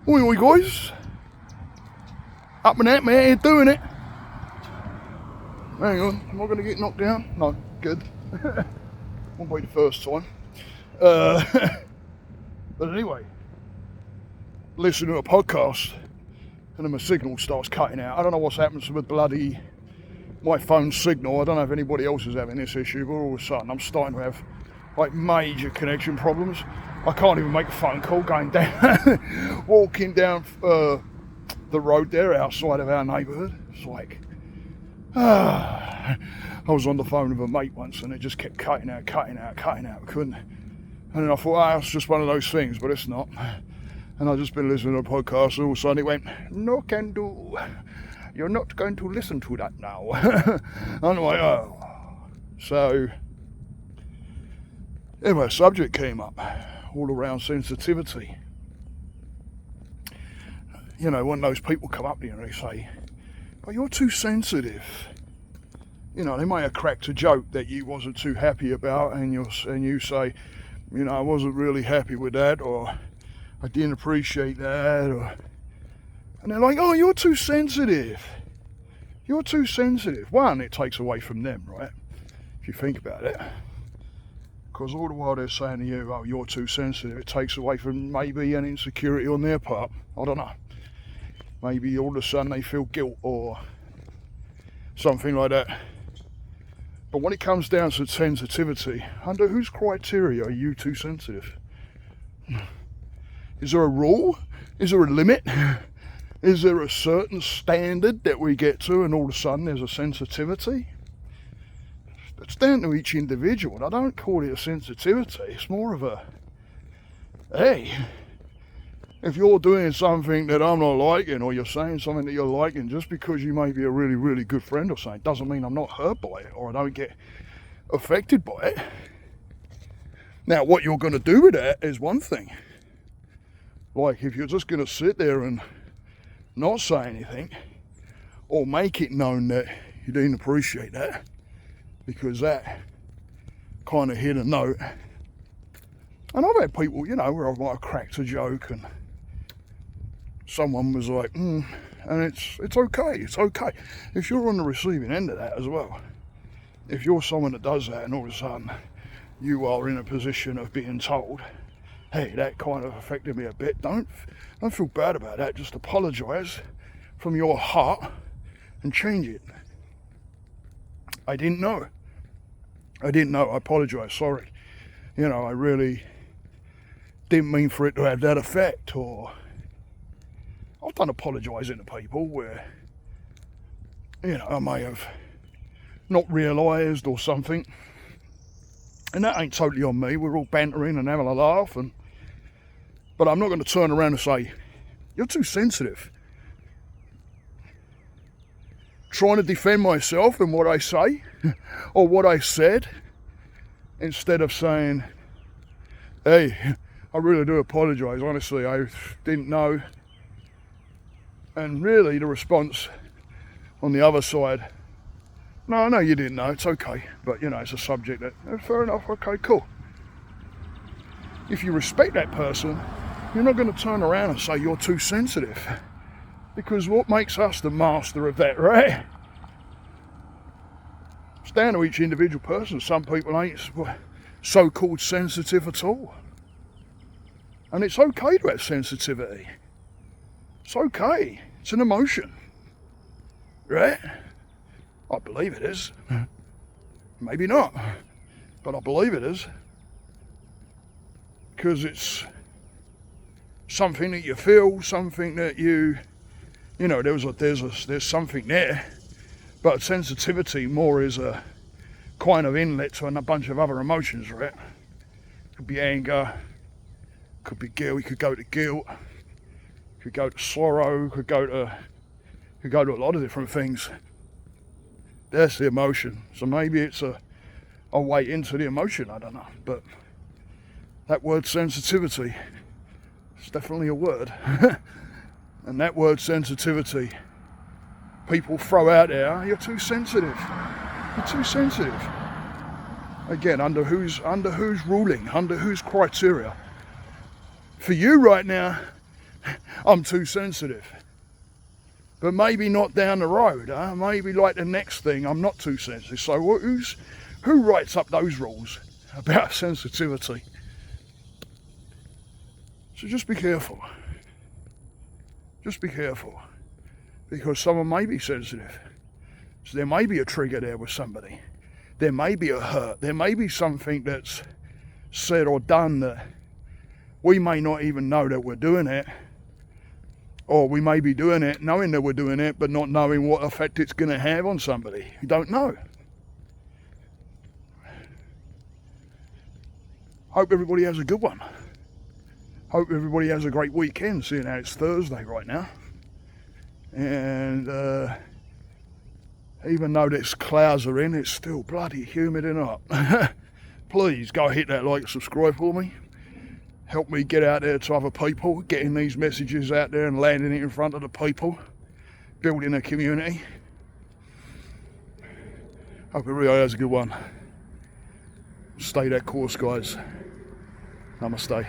Oi, oi, guys. Up and at me, how you doing it? Hang on, am I going to get knocked down? No, good. Won't be the first time. But anyway, listen to a podcast and then my signal starts cutting out. I don't know what's happened to my phone signal. I don't know if anybody else is having this issue, but all of a sudden I'm starting to have like major connection problems. I can't even make a phone call going down, walking down the road there outside of our neighbourhood. It's like, I was on the phone with a mate once and it just kept cutting out, couldn't. And then I thought, it's just one of those things, but it's not. And I've just been listening to a podcast and all of a sudden it went, no can do. You're not going to listen to that now. I'm like, oh. So, anyway, a subject came up all around sensitivity. You know, when those people come up to you and they say, but you're too sensitive. You know, they may have cracked a joke that you wasn't too happy about and you say, you know, I wasn't really happy with that, or I didn't appreciate that, and they're like, oh, you're too sensitive. You're too sensitive. One, it takes away from them, right? If you think about it. Because all the while they're saying to you, oh, you're too sensitive, it takes away from maybe an insecurity on their part. I don't know. Maybe all of a sudden they feel guilt or something like that. But when it comes down to sensitivity, under whose criteria are you too sensitive? Is there a rule? Is there a limit? Is there a certain standard that we get to and all of a sudden there's a sensitivity? It's down to each individual. I don't call it a sensitivity. It's more of a, hey, if you're doing something that I'm not liking or you're saying something that you're liking, just because you may be a really, really good friend or something, doesn't mean I'm not hurt by it or I don't get affected by it. Now, what you're going to do with that is one thing. Like, if you're just going to sit there and not say anything or make it known that you didn't appreciate that, because that kind of hit a note. And I've had people, you know, where I might have cracked a joke and someone was like, and it's okay. If you're on the receiving end of that as well, if you're someone that does that and all of a sudden you are in a position of being told, hey, that kind of affected me a bit, don't feel bad about that, just apologise from your heart and change it. I didn't know, I apologise, sorry. You know, I really didn't mean for it to have that effect, or I've done apologising to people where, you know, I may have not realised or something, and that ain't totally on me. We're all bantering and having a laugh, but I'm not going to turn around and say, you're too sensitive. Trying to defend myself and what I say or what I said, instead of saying, hey, I really do apologise, honestly, I didn't know. And really the response on the other side, no, you didn't know, it's okay, but you know, it's a subject that, fair enough, okay, cool. If you respect that person, you're not going to turn around and say you're too sensitive, because what makes us the master of that, right? It's down to each individual person. Some people ain't so-called sensitive at all. And it's okay to have sensitivity. It's okay. It's an emotion. Right? I believe it is. Maybe not. But I believe it is. Because it's something that you feel, something that you know, there's something there. But sensitivity more is a kind of inlet to a bunch of other emotions, right? Could be anger, could be guilt, you could go to guilt, could go to sorrow, could go to a lot of different things. That's the emotion. So maybe it's a way into the emotion, I don't know. But that word sensitivity, it's definitely a word. And that word sensitivity, people throw out there, you're too sensitive. You're too sensitive. Again, under whose ruling, under whose criteria? For you right now, I'm too sensitive. But maybe not down the road, huh? Maybe like the next thing, I'm not too sensitive. So who writes up those rules about sensitivity? So just be careful. Just be careful. Because someone may be sensitive. So there may be a trigger there with somebody. There may be a hurt. There may be something that's said or done that we may not even know that we're doing it. Or we may be doing it knowing that we're doing it, but not knowing what effect it's going to have on somebody. You don't know. Hope everybody has a good one. Hope everybody has a great weekend, seeing how it's Thursday right now. And even though there's clouds are in, it's still bloody humid enough. Please go hit that like, subscribe for me. Help me get out there to other people, getting these messages out there and landing it in front of the people, building a community. Hope everybody has a good one. Stay that course, guys. Namaste.